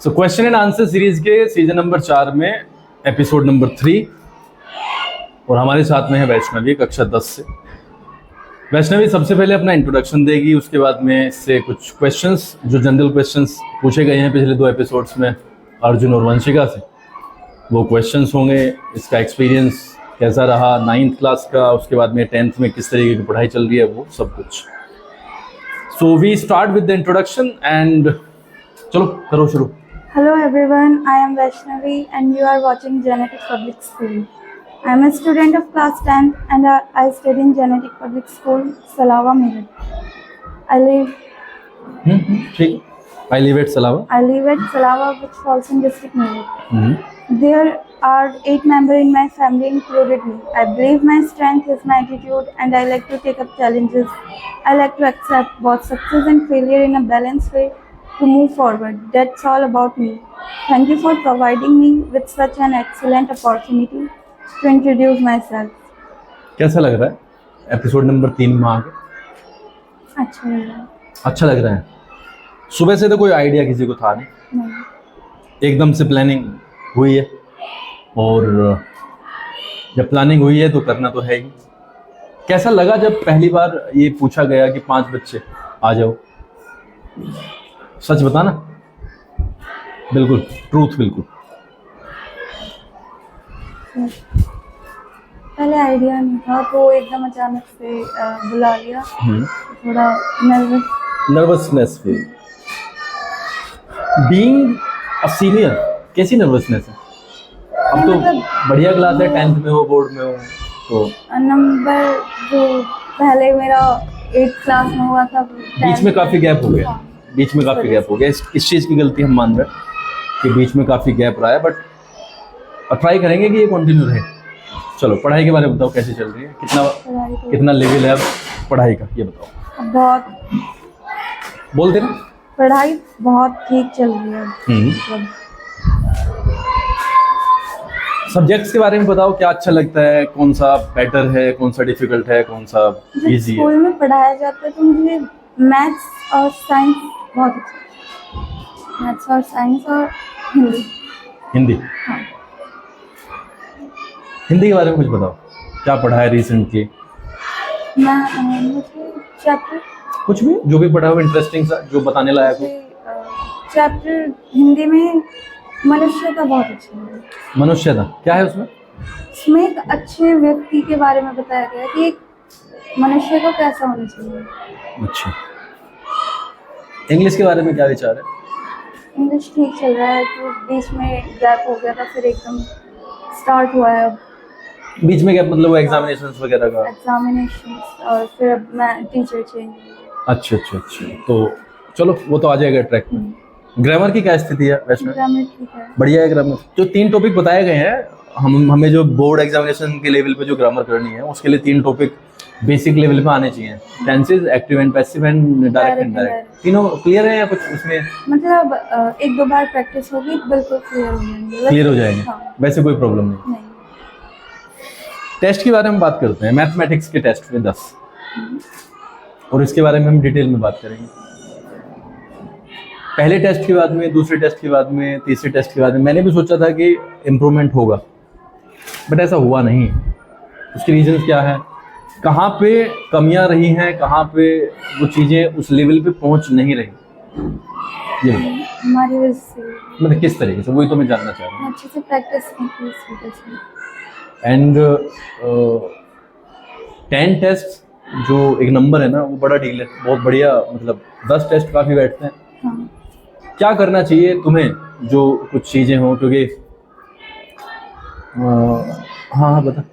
So question and answer series के season number 4 में episode number 3 और हमारे साथ में है वैष्णवी कक्षा 10 से। वैष्णवी सबसे पहले अपना इंट्रोडक्शन देगी, उसके बाद में इससे कुछ क्वेश्चंस जो जनरल क्वेश्चंस पूछे गए हैं पिछले 2 एपिसोड्स में अर्जुन और वंशिका से, वो क्वेश्चंस होंगे। इसका एक्सपीरियंस कैसा रहा 9th क्लास का, उसके बाद में 10th में किस तरीके की पढ़ाई चल रही है, वो सब कुछ। So we start with the introduction and चलो करो शुरू। Hello everyone, I am Vaishnavi and you are watching Genetic Public School. I am a student of class 10th and I study in Genetic Public School, Salawa, Meerut. I live at Salawa, which falls in district Meerut. There are 8 members in my family, included me. I believe my strength is my attitude and I like to take up challenges. I like to accept both success and failure in a balanced way to move forward. That's all about me. Thank you for providing me with such an excellent opportunity to introduce myself. कैसा लग रहा है episode number 3 में आके? अच्छा लग रहा है। अच्छा लग रहा है। सुबह से तो कोई आइडिया किसी को था नहीं, एकदम से प्लानिंग हुई है और जब प्लानिंग हुई है तो करना तो है ही। कैसा लगा जब पहली बार ये पूछा गया कि 5 बच्चे आ जाओ? सच बताना, बिल्कुल ट्रूथ, बिल्कुल। पहले आइडिया नहीं था तो एकदम अचानक से बुला लिया, थोड़ा nervousness feel. Being a senior कैसी नर्वसनेस है? अब तो बढ़िया क्लास है, 10th में हो, बोर्ड में हो, तो नंबर जो पहले मेरा 8th क्लास में हुआ था, बीच में काफ़ी गैप हो गया। बीच में काफ़ी गैप हो गया, इस चीज़ की गलती हम मान रहे हैं कि बीच में काफ़ी गैप रहा है, बट ट्राई करेंगे कि ये कंटिन्यू रहे। चलो पढ़ाई के बारे में बताओ, कैसी चल रही है? कितना लेवल है अब पढ़ाई का, ये बताओ। बहुत बोलते ना, पढ़ाई बहुत ठीक चल रही है। सब्जेक्ट्स के बारे में बताओ, क्या अच्छा लगता है, कौन सा बेटर है, कौन सा डिफिकल्ट है, कौन सा इजी है? स्कूल में पढ़ाया जाता है तो मुझे मैथ्स और साइंस बहुत अच्छा, मैथ्स और साइंस और हिंदी। हाँ। हिंदी के बारे में कुछ बताओ, क्या पढ़ा है रिसेंटली? मुझे चैप्टर, कुछ भी जो भी पढ़ा हो इंटरेस्टिंग सा, जो बताने लायक हो। चैप्टर हिंदी में मनुष्यता बहुत अच्छा है। मनुष्यता क्या है उसमें? उसमें एक अच्छे व्यक्ति के बारे में बताया गया कि एक मनुष्य को कैसा होना चाहिए। अच्छा। इंग्लिश के बारे में क्या विचार है? इंग्लिश ठीक चल रहा है, तो बीच में गैप हो गया था, फिर एकदम स्टार्ट हुआ है। बीच में गैप मतलब वो एग्जामिनेशंस वगैरह का? एग्जामिनेशंस और फिर अब मैं टीचर चेंज। अच्छा, तो चलो वो तो आ जाएगा ट्रैक में। ग्रामर की क्या स्थिति है वैष्णव? ग्रामर ठीक है, बढ़िया है ग्रामर। जो 3 टॉपिक बताए गए हैं, हमें जो बोर्ड एग्जामिनेशन के लेवल पे जो ग्रामर करनी है, उसके लिए 3 टॉपिक बेसिक लेवल पे आने चाहिए। Tenses, active and passive and direct and indirect. तीनों क्लियर है या कुछ उसमें? मतलब 1-2 बार प्रैक्टिस होगी, बिल्कुल क्लियर हो जाएंगे। हाँ। वैसे कोई प्रॉब्लम नहीं। टेस्ट के बारे में बात करते हैं। मैथमेटिक्स के टेस्ट में 10, और इसके बारे में हम डिटेल में बात करेंगे। पहले टेस्ट के बाद में, दूसरे टेस्ट के बाद में, तीसरे टेस्ट के बाद में मैंने भी सोचा था कि इम्प्रूवमेंट होगा, बट ऐसा हुआ नहीं। उसके रीजंस क्या है, कहाँ पे कमियां रही हैं, कहाँ पे वो चीज़ें उस लेवल पे पहुंच नहीं रही, ये बताओ। हमारी वजह से, मतलब किस तरीके से, वही तो मैं जानना चाह रहा हूँ। अच्छे से प्रैक्टिस की इस वजह से। एंड 10 टेस्ट जो एक नंबर है ना, वो बड़ा डील है, बहुत बढ़िया। मतलब 10 टेस्ट काफ़ी बैठते हैं। हाँ। क्या करना चाहिए तुम्हें, जो कुछ चीज़ें हों, क्योंकि हाँ बता।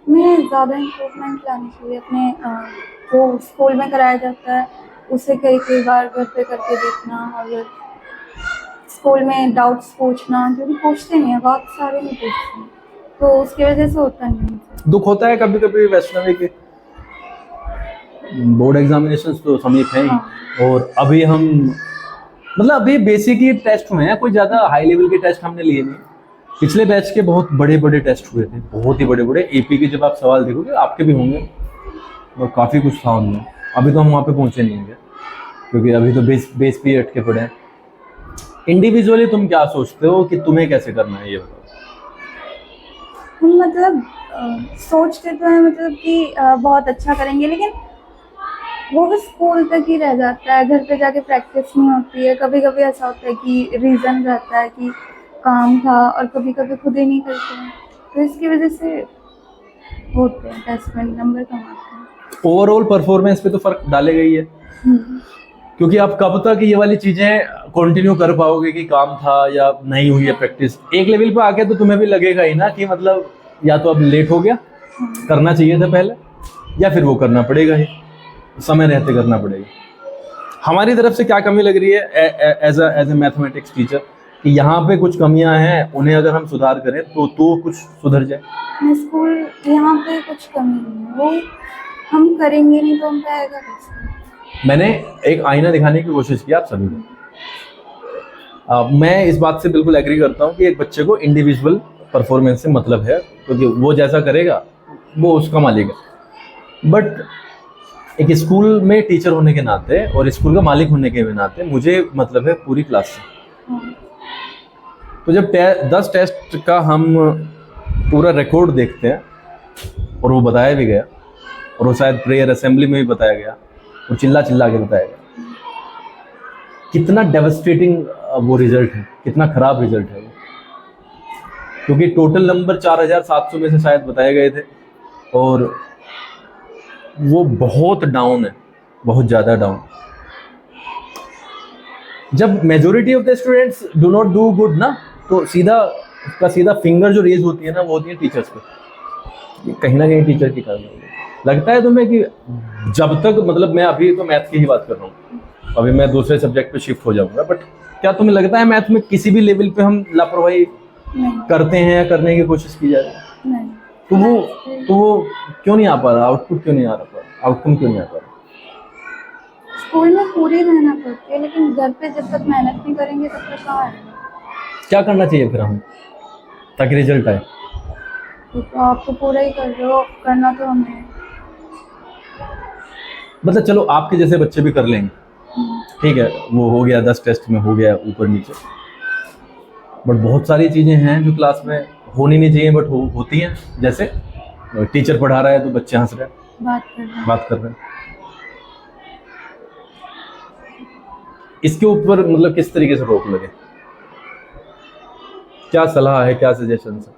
मैं ज़्यादा इम्प्रूवमेंट लानी चाहिए अपने जो स्कूल में कराया जाता है, उसे कई बार घर पे करके देखना, और स्कूल में डाउट्स पूछना, जो भी पूछते नहीं है, बहुत सारे नहीं पूछते हैं, तो उसकी वजह से होता नहीं। दुख होता है कभी कभी वैष्णवी के, बोर्ड एग्जामिनेशंस तो समीप हैं ही। हाँ। और अभी हम मतलब अभी बेसिक ही टेस्ट हुए हैं, कोई ज़्यादा हाई लेवल के टेस्ट हमने लिए नहीं। पिछले बैच के बहुत बड़े बड़े टेस्ट हुए थे, बहुत ही बड़े बड़े। एपी के जब आप सवाल देखोगे, आपके भी होंगे, और काफ़ी कुछ था उनमें। अभी तो हम वहाँ पे पहुँचे नहीं होंगे, क्योंकि अभी तो बेस पे अटके पड़े हैं। इंडिविजुअली तुम क्या सोचते हो कि तुम्हें कैसे करना है, ये बताओ। हम मतलब सोचते तो हैं मतलब कि बहुत अच्छा करेंगे, लेकिन वो भी स्कूल तक ही रह जाता है, घर पे जाके प्रैक्टिस नहीं होती है। कभी कभी ऐसा होता है कि रीज़न रहता है कि काम था, और कभी कभी खुद ही नहीं करते हैं, तो इसकी वजह से होते हैं टेस्ट में नंबर कम आते हैं। ओवरऑल परफॉर्मेंस पे तो फर्क डालेगा ही है, क्योंकि आप कब तक ये वाली चीजें कंटिन्यू कर पाओगे कि काम था या नहीं हुई है प्रैक्टिस। एक लेवल पे आके तो तुम्हें भी लगेगा ही ना कि मतलब या तो अब लेट हो गया, करना चाहिए था पहले, या फिर वो करना पड़ेगा ही, समय रहते करना पड़ेगा। हमारी तरफ से क्या कमी लग रही है एज ए मैथमेटिक्स टीचर, कि यहाँ पे कुछ कमियां हैं, उन्हें अगर हम सुधार करें तो कुछ सुधर जाए। स्कूल यहाँ पे कुछ कमी नहीं है, वो हम करेंगे नहीं तो हम पे आएगा कैसे। मैंने एक आईना दिखाने की कोशिश की आप सभी को। मैं इस बात से बिल्कुल एग्री करता हूँ कि एक बच्चे को इंडिविजुअल परफॉर्मेंस से मतलब है, क्योंकि वो जैसा करेगा वो उसका मालिक है। बट एक स्कूल में टीचर होने के नाते और स्कूल का मालिक होने के नाते मुझे मतलब है पूरी क्लास से। तो जब 10 टेस्ट का हम पूरा रिकॉर्ड देखते हैं, और वो बताया भी गया, और वो शायद प्रेयर असेंबली में भी बताया गया, और चिल्ला चिल्ला के बताया गया, कितना डेवस्टेटिंग वो रिजल्ट है, कितना खराब रिजल्ट है वो। क्योंकि टोटल नंबर 4700 में से शायद बताए गए थे, और वो बहुत डाउन है, बहुत ज़्यादा डाउन। जब majority of the students do not do good ना, तो सीधा फिंगर जो रेज होती है ना, वो होती है टीचर्स पे। कहीं ना कहीं टीचर की कारण लगता है तुम्हें कि जब तक मतलब मैं अभी तो मैथ की ही बात कर रहा हूँ, अभी मैं दूसरे सब्जेक्ट पे शिफ्ट हो जाऊंगा, बट क्या तुम्हें लगता है मैथ में किसी भी लेवल पे हम लापरवाही करते हैं या करने की कोशिश की जा रही है? नहीं। तो वो क्यों नहीं आ पा रहा, आउटपुट क्यों नहीं आ रहा, आउटकम क्यों नहीं आ पा रहा? स्कूल में पूरी मेहनत होती है, लेकिन घर पे जब तक मेहनत नहीं करेंगे तब तक कहाँ आएगा। क्या करना चाहिए फिर हमें ताकि रिजल्ट आए? तो आप तो पूरा ही कर रहे हो, करना तो हमें। मतलब चलो आपके जैसे बच्चे भी कर लेंगे, ठीक है, वो हो गया 10 टेस्ट में हो गया ऊपर नीचे, बट बहुत सारी चीज़ें हैं जो क्लास में होनी नहीं चाहिए बट होती हैं। जैसे टीचर पढ़ा रहा है तो बच्चे हंस रहे हैं, बात कर रहे हैं। इसके ऊपर मतलब किस तरीके से रोक लगे, क्या सलाह है, क्या सजेशन है?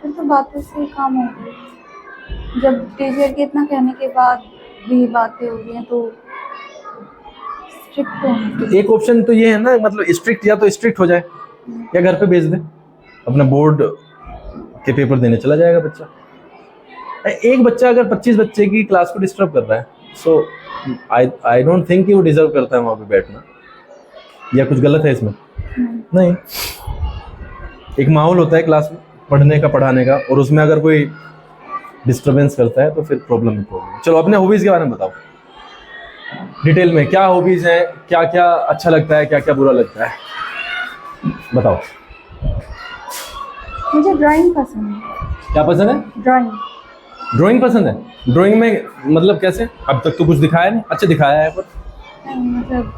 फिर तो बातों से ही काम हो गई। जब टीचर के इतना कहने के बाद भी बातें हो रही हैं तो स्ट्रिक्ट होना। एक ऑप्शन तो ये है ना, मतलब स्ट्रिक्ट, या तो स्ट्रिक्ट हो जाए या घर पे भेज दे, अपना बोर्ड के पेपर देने चला जाएगा बच्चा। एक बच्चा अगर 25 बच्चे की क्लास को डिस्टर्ब कर रहा है, सो आई डोंट थिंक कि वो डिजर्व करता है वहाँ पे बैठना, या कुछ गलत है इसमें? नहीं। एक माहौल होता है क्लास में पढ़ने का, पढ़ाने का, और उसमें अगर कोई डिस्टर्बेंस करता है तो फिर प्रॉब्लम ही प्रॉब्लम। चलो अपने हॉबीज़ के बारे में बताओ डिटेल में, क्या हॉबीज़ हैं, क्या क्या अच्छा लगता है, क्या क्या बुरा लगता है, बताओ। मुझे ड्राइंग पसंद है। क्या पसंद है? ड्राइंग पसंद है। ड्राइंग में मतलब कैसे? अब तक तो कुछ दिखाया नहीं, अच्छा दिखाया है पर नहीं, मतलब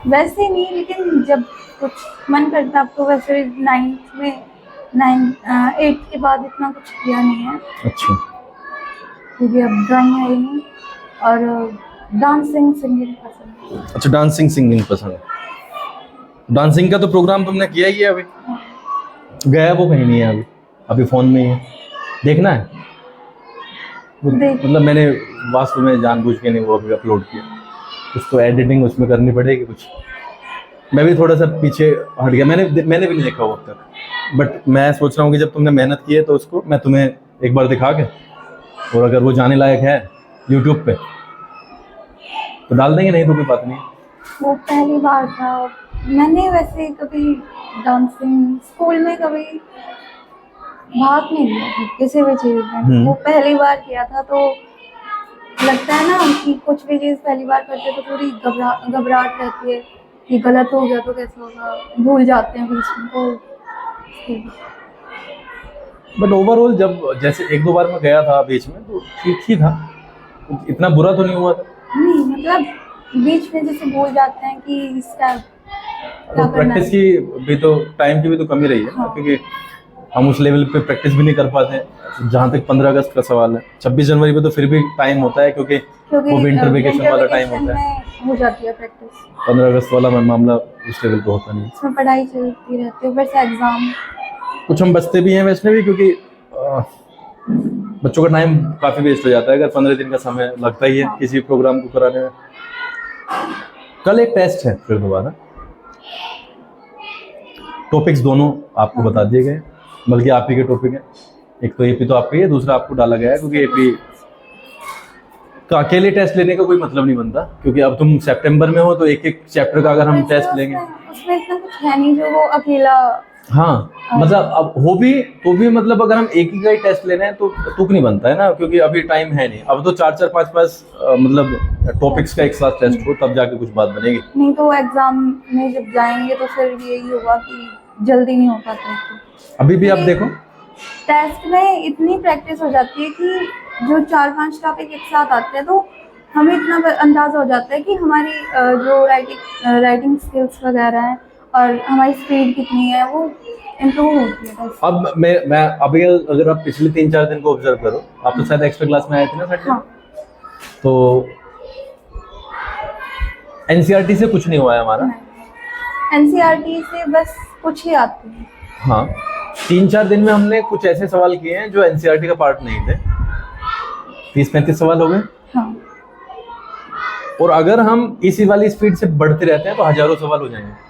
वैसे नहीं, लेकिन जब कुछ मन करता अब तो वैसे 8th के बाद इतना कुछ किया नहीं है। अच्छा, क्योंकि अब ड्राइंग है ही नहीं, और डांसिंग सिंगिंग पसंद है। अच्छा, डांसिंग सिंगिंग पसंद है। डांसिंग का तो प्रोग्राम तुमने किया ही है, अभी गया वो कहीं नहीं है, अभी फ़ोन में ही है, देखना है। मतलब मैंने वास्तव में जानबूझ के नहीं वो अभी अपलोड किया, कुछ तो एडिटिंग उसमें करनी पड़ेगी कुछ। मैं भी थोड़ा सा पीछे हट गया, मैंने भी नहीं देखा वो अब तक, बट मैं सोच रहा हूँ कि जब तुमने मेहनत की है तो उसको मैं तुम्हें एक बार दिखा के, और अगर वो जाने लायक है यूट्यूब पे तो डाल देंगे, नहीं तो कोई बात नहीं। वो पहली बार था, मैंने वैसे कभी डांसिंग स्कूल में कभी भाग नहीं लिया था किसी भी चीज़ में। वो पहली बार किया था, तो लगता है ना कि कुछ भी चीज़ पहली बार करते तो पूरी घबराहट रहती है कि गलत हो गया तो कैसे होगा, भूल जाते हैं बीच में। तो बट ओवरऑल जब जैसे 1-2 बार मैं गया था बीच में तो ठीक ही था, इतना बुरा तो नहीं हुआ था। नहीं मतलब बीच में जैसे भूल जाते हैं कि इसका क्या करना प्रैक्टिस है। की भी तो, टाइम की भी तो कमी रही है ना, हाँ। क्योंकि हम उस लेवल पे प्रैक्टिस भी नहीं कर पाते हैं। जहाँ तक 15 अगस्त का सवाल है, 26 जनवरी पे तो फिर भी टाइम होता है, क्योंकि क्योंकि वो विंटर वेकेशन वाला टाइम वेकेशन होता है। में हो जाती है प्रैक्टिस, 15 अगस्त वाला मामला उस लेवल पे होता नहीं है। उसमें पढ़ाई चलती रहती है, ऊपर से एग्जाम। कुछ हम बचते भी हैं वैसे भी, क्योंकि बच्चों का टाइम काफ़ी वेस्ट हो जाता है अगर 15 दिन का समय लगता ही है हाँ। किसी प्रोग्राम को कराने में। कल एक टेस्ट है फिर दोबारा, टॉपिक्स दोनों आपको बता दिए गए, बल्कि आप ही के टॉपिक है। एक तो एपी तो आपका ही है, दूसरा आपको डाला गया है, क्योंकि एपी का अकेले टेस्ट लेने का कोई मतलब नहीं बनता, क्योंकि अब तुम सितंबर में हो तो एक एक चैप्टर का अगर हम वैसे टेस्ट लेंगे। उसमें इतना कुछ है नहीं जो वो अकेला। हाँ मतलब अब हो भी तो भी मतलब अगर हम एक ही का ही टेस्ट ले रहे हैं तो तुक नहीं बनता है ना, क्योंकि अभी टाइम है नहीं। अब तो 4-4 5-5 मतलब टॉपिक्स का एक साथ टेस्ट हो, तब जाके कुछ बात बनेगी। नहीं तो एग्जाम में जब जाएंगे तो फिर यही होगा कि जल्दी नहीं हो पाता है। अभी भी आप देखो, टेस्ट में इतनी प्रैक्टिस हो जाती है कि जो 4-5 टॉपिक एक साथ आते हैं तो हमें इतना अंदाजा हो जाता है कि हमारी जो राइटिंग स्किल्स वगैरह हैं और हमारी स्पीड कितनी है वो इम्प्रूव होती है। अब मैं अभी अगर आप पिछले 3-4 दिन को ऑब्जर्व करो, आप तो शायद एक्स्ट्रा क्लास में आए थे ना सर। हाँ। तो एनसीईआरटी से कुछ नहीं हुआ है हमारा। एनसीईआरटी से बस कुछ ही आते हैं। हाँ 3-4 दिन में हमने कुछ ऐसे सवाल किए हैं जो एनसीईआरटी का पार्ट नहीं थे। 30-35 सवाल हो गए। हाँ। और अगर हम इसी वाली स्पीड से बढ़ते रहते हैं तो हजारों सवाल हो जाएंगे।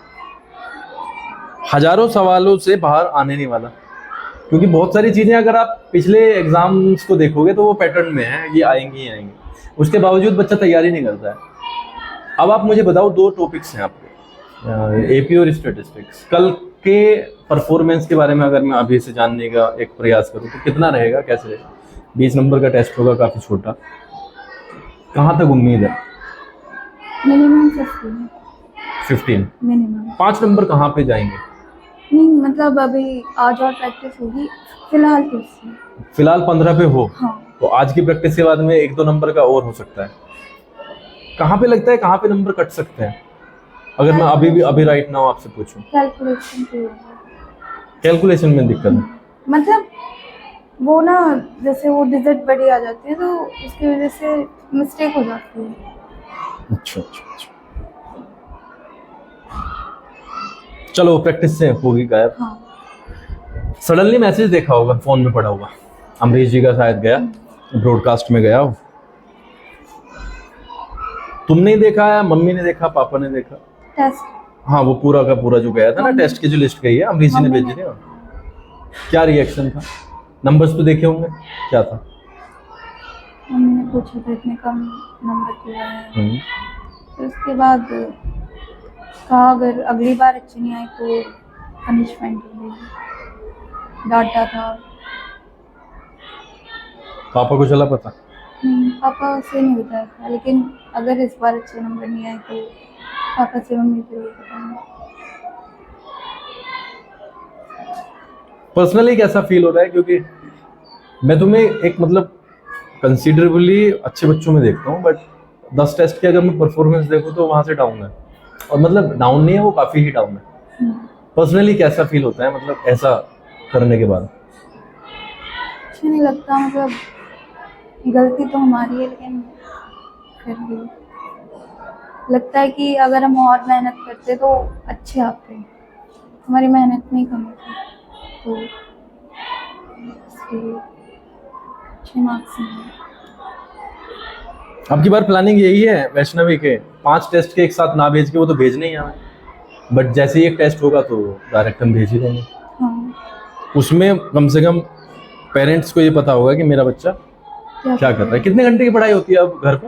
हजारों सवालों से बाहर आने नहीं वाला, क्योंकि बहुत सारी चीजें अगर आप पिछले एग्जाम्स को देखोगे तो वो पैटर्न में है, ये आएंगी ही आएंगी। उसके बावजूद बच्चा तैयारी नहीं करता है। अब आप मुझे बताओ, 2 टॉपिक्स हैं आपके, एपी और स्टैटिस्टिक्स। कल के परफॉर्मेंस के बारे में अगर मैं अभी से जानने का एक प्रयास करूँ तो कितना रहेगा, कैसे रहेगा? 20 नंबर का टेस्ट होगा, काफ़ी छोटा। कहाँ तक उम्मीद है? Minimum 15 minimum. 5 नंबर कहाँ पे जाएंगे? नहीं मतलब अभी आज और प्रैक्टिस होगी, फिलहाल कैसे? फिलहाल 15 पे हो। हाँ। तो आज की प्रैक्टिस के बाद में 1-2 नंबर का और हो सकता है। कहाँ पे लगता है, कहाँ पे नंबर कट सकते हैं अगर मैं अभी राइट नाउ आपसे पूछूं? कैलकुलेशन में दिक्कत है। मतलब वो ना जैसे वो डिजिट बड़ी आ जाती है तो उसकी वजह से मिस्टेक हो जाती है। अच्छा। चलो प्रैक्टिस से होगी गायब। हाँ। सडनली मैसेज देखा होगा फोन में पड़ा हुआ, अमरीश जी का शायद गया, ब्रॉडकास्ट में गया हो। तुमने ही देखा है, मम्मी ने देखा, पापा ने देखा? टेस्ट। हाँ वो पूरा का पूरा जो गया था ना, टेस्ट की जो लिस्ट गई है, अमरीश जी ने मम्मी भेजी थी। क्या रिएक्शन था? नंबर्स तो देखे होंगे, क्या था? मम्मी ने पूछा था इतने कम नंबर क्यों आए। फिर उसके बाद कहा अगर अगली बार अच्छे नहीं आए तो पनिशमेंट मिलेगी, डांटा था। पापा को चला पता? नहीं पापा से नहीं बताया था, लेकिन अगर इस बार अच्छे नंबर नहीं आए तो पापा से मम्मी को बताऊंगा। पर्सनली कैसा फील हो रहा है, क्योंकि मैं तुम्हें एक मतलब कंसीडरेबली अच्छे बच्चों में देखता हूँ, बट 10 टेस्ट की अगर मैं परफॉर्मेंस देखूँ तो वहाँ से डाउन है। और मतलब डाउन नहीं है, वो काफ़ी ही डाउन है। पर्सनली कैसा फील होता है मतलब ऐसा करने के बाद? अच्छा नहीं लगता, मतलब गलती तो हमारी है लेकिन फिर भी लगता है कि अगर हम और मेहनत करते तो अच्छे आते। हमारी मेहनत में ही कमी थी तो इसलिए अच्छे मार्क्स नहीं। अब की बार प्लानिंग यही है वैष्णवी के 5 टेस्ट के एक साथ ना भेज के, वो तो भेजने ही हमें, बट जैसे ही एक टेस्ट होगा तो डायरेक्ट हम भेज ही देंगे। हाँ। उसमें कम से कम पेरेंट्स को ये पता होगा कि मेरा बच्चा क्या कर रहा है। कितने घंटे की पढ़ाई होती है अब घर पे?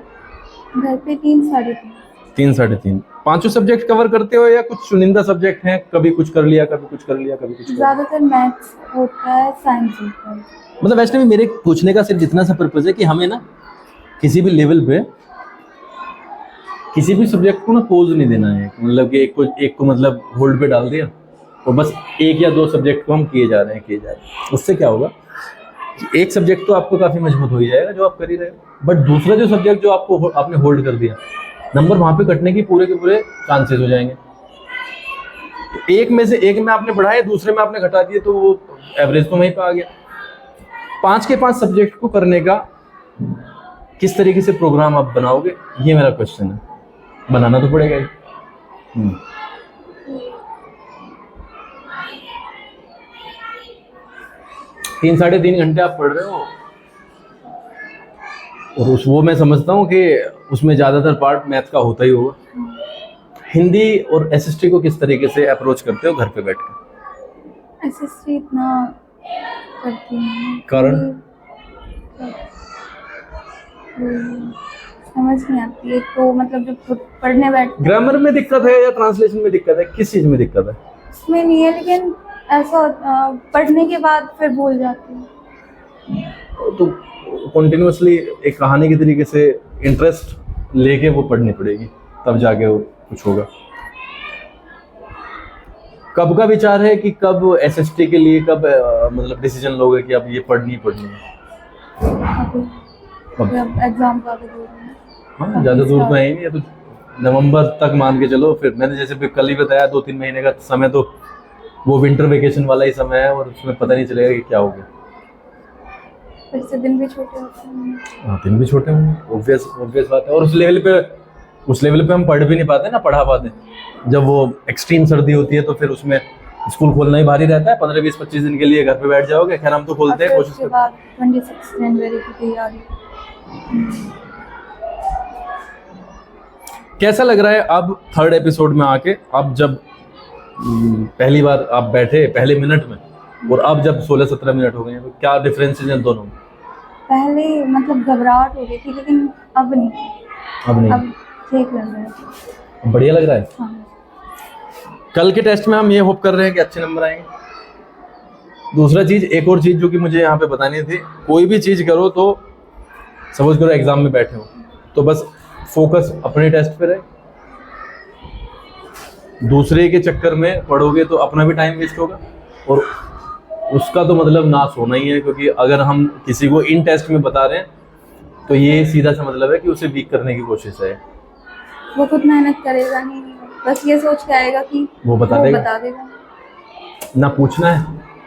घर पे 3-3.5 5 सब्जेक्ट कवर करते हो या कुछ चुनिंदा सब्जेक्ट हैं, कभी कुछ कर लिया, कभी कुछ कर लिया, कभी कुछ कर लिया? ज़्यादातर मैथ्स होता है, साइंस होता है। मतलब वैष्णवी मेरे पूछने का सिर्फ इतना सा पर्पज है कि हमें ना किसी भी लेवल पे किसी भी सब्जेक्ट को ना पोज नहीं देना है, मतलब कि एक को मतलब होल्ड पे डाल दिया तो बस 1 या 2 सब्जेक्ट को हम किए जा रहे हैं। उससे क्या होगा एक सब्जेक्ट तो आपको काफी मजबूत हो ही जाएगा जो आप कर ही रहे हो, बट दूसरा जो सब्जेक्ट जो आपको आपने होल्ड कर दिया, नंबर वहां पे कटने की पूरे के पूरे चांसेस हो जाएंगे। तो एक में आपने बढ़ाया, दूसरे में आपने घटा दिए, तो वो एवरेज तो वहीं पे आ गया। 5 के 5 सब्जेक्ट को करने का किस तरीके से प्रोग्राम आप बनाओगे, ये मेरा क्वेश्चन है। बनाना तो पड़ेगा ही। 3-3.5 घंटे आप पढ़ रहे हो, और वो मैं समझता हूँ कि उसमें ज़्यादातर पार्ट मैथ का होता ही होगा। हिंदी और एसएसटी को किस तरीके से अप्रोच करते हो घर पे बैठ के? एसएसटी इतना करती हूँ, कारण? समझ नहीं आती। एक तो मतलब जब खुद पढ़ने बैठ, ग्रामर में दिक्कत है या ट्रांसलेशन में दिक्कत है, किस चीज़ में दिक्कत है? उसमें नहीं है, लेकिन ऐसा पढ़ने के बाद फिर भूल जाती हूँ। तो कंटिन्यूअसली एक कहानी के तरीके से इंटरेस्ट लेके वो पढ़नी पड़ेगी, तब जाके वो कुछ होगा। कब का विचार है कि कब एसएसटी के लिए कब मतलब डिसीजन लोगे कि अब ये पढ़नी है? अब एग्जाम का भी दूर है। हाँ, ज़्यादा दूर तो है ही नहीं है, तो नवंबर तक मान के चलो। फिर मैंने जैसे भी कल ही बताया 2-3 महीने का समय, तो वो विंटर वेकेशन वाला ही समय है, और उसमें पता नहीं चलेगा कि क्या हो गया। फिर से दिन भी छोटे होते हैं। हाँ, दिन भी छोटे होंगे, ऑब्वियस बात है। और उस लेवल पे हम पढ़ भी नहीं पाते ना, पढ़ा पाते। जब वो एक्सट्रीम सर्दी होती है तो फिर उसमें स्कूल खोलना ही भारी रहता है। 15-20-25 दिन के लिए घर पे बैठ जाओगे, खैर हम तो खोलते हैं, कोशिश करते हैं। 26 जनवरी की तैयारी। कैसा लग रहा है अब 3rd एपिसोड में आके? अब जब पहली बार आप बैठे पहले मिनट में, और अब जब 16-17 मिनट हो गए हैं, तो क्या डिफरेंसेस हैं दोनों में? पहले मतलब घबराहट हो रही थी, लेकिन अब नहीं। अब ठीक लग रहा है, बढ़िया लग रहा है। हाँ। कल के टेस्ट में हम ये होप कर रहे हैं कि अच्छे नंबर आएंगे। दूसरा चीज, एक और चीज जो कि मुझे यहाँ पे बतानी थी, कोई भी चीज करो तो सपोज करो एग्जाम में बैठे हो, तो बस फोकस अपने टेस्ट पे रहे। दूसरे के चक्कर में पढ़ोगे तो अपना भी टाइम वेस्ट होगा, और उसका तो मतलब नाश होना ही है। क्योंकि अगर हम किसी को इन टेस्ट में बता रहे हैं तो ये सीधा सा मतलब है कि उसे वीक करने की कोशिश है। वो खुद मेहनत करेगा नहीं, बस ये सोच के आएगा कि वो बता देगा। ना पूछना है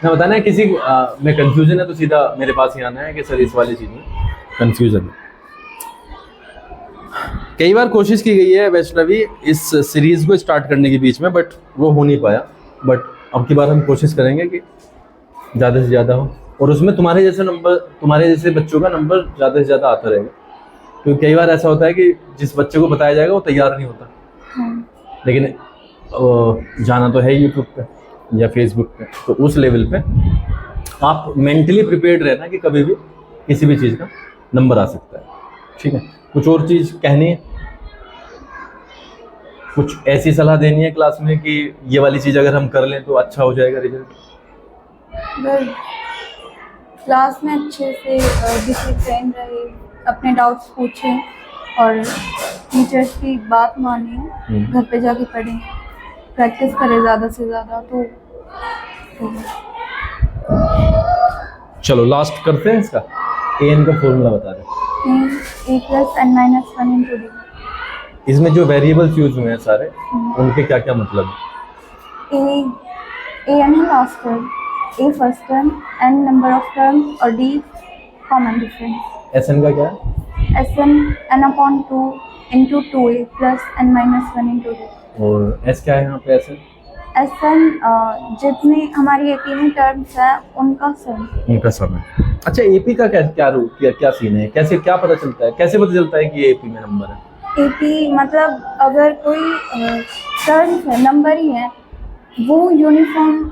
ना बताना है। किसी में कंफ्यूजन है तो सीधा मेरे पास ही आना है कि सर इस वाली चीज़ में कंफ्यूजन है। कई बार कोशिश की गई है वैष्णवी इस सीरीज को स्टार्ट करने के बीच में, बट वो हो नहीं पाया। बट अब की बार हम कोशिश करेंगे कि ज़्यादा से ज़्यादा हो, और उसमें तुम्हारे जैसे बच्चों का नंबर ज़्यादा से ज़्यादा आता रहेगा। क्योंकि कई बार ऐसा होता है कि जिस बच्चे को बताया जाएगा वो तैयार नहीं होता। लेकिन जाना तो है यूट्यूब पे या फेसबुक पे, तो उस लेवल पे आप मेंटली प्रिपेयर्ड रहना कि कभी भी किसी भी चीज़ का नंबर आ सकता है। ठीक है, कुछ और चीज़ कहनी है, कुछ ऐसी सलाह देनी है क्लास में कि ये वाली चीज़ अगर हम कर लें तो अच्छा हो जाएगा रिजल्ट? अगर क्लास में अच्छे से डिसिप्लिन रहे, अपने डाउट्स पूछें और टीचर्स की बात माने, घर पे जाके पढ़ें, प्रैक्टिस करें ज़्यादा से ज़्यादा, तो चलो लास्ट करते हैं इसका। an का फॉर्मूला बता दें। a + n-1 × d। इसमें जो वेरिएबल्स यूज हुए हैं सारे, उनके क्या क्या मतलब है? an है last term, a first term, n number of term और d कॉमन डिफरेंस। Sn का क्या है? Sn n/2 × 2a + n-1 × d। और S क्या है यहाँ पे? Sn जितने हमारी AP में टर्म्स है उनका सम है। अच्छा, AP का क्या सीन है? कैसे क्या पता चलता है, कैसे पता चलता है कि ये AP में नंबर है? AP मतलब अगर कोई टर्म्स है, नंबर ही है, वो यूनिफॉर्म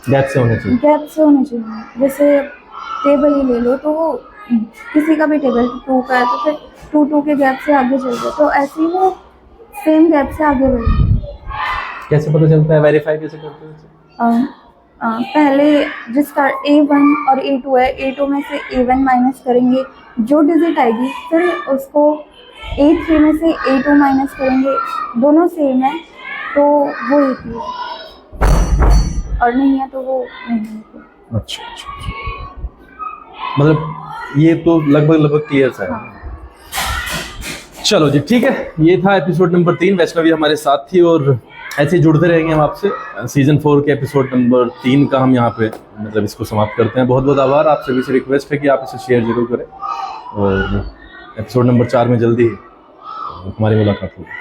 गैप से होने चाहिए। जैसे टेबल ही ले लो, तो वो किसी का भी टेबल 2 का है तो फिर 2 के गैप से आगे चल जाए, तो ऐसे ही वो सेम गैप से आगे बढ़े। कैसे पता चलता है, वेरीफाई कैसे करते हैं? पहले जिसका A1 और A2 है, A2 में से A1 माइनस करेंगे, जो डिजिट आएगी फिर उसको A3 में से A2 माइनस करेंगे, दोनों सेम है तो वो AP है, और नहीं है तो वो नहीं है। अच्छा अच्छा अच्छा। मतलब ये तो लगभग क्लियर सा है। हाँ। चलो जी ठीक है, ये था एपिसोड नंबर 3। वैष्णवी हमारे साथ थी और ऐसे ही जुड़ते रहेंगे हम आपसे। सीजन 4 के एपिसोड नंबर 3 का हम यहाँ पे मतलब इसको समाप्त करते हैं। बहुत बहुत आभार, आप सभी से रिक्वेस्ट है कि आप इसे शेयर जरूर करें और एपिसोड नंबर 4 में जल्दी हमारी मुलाकात होगी।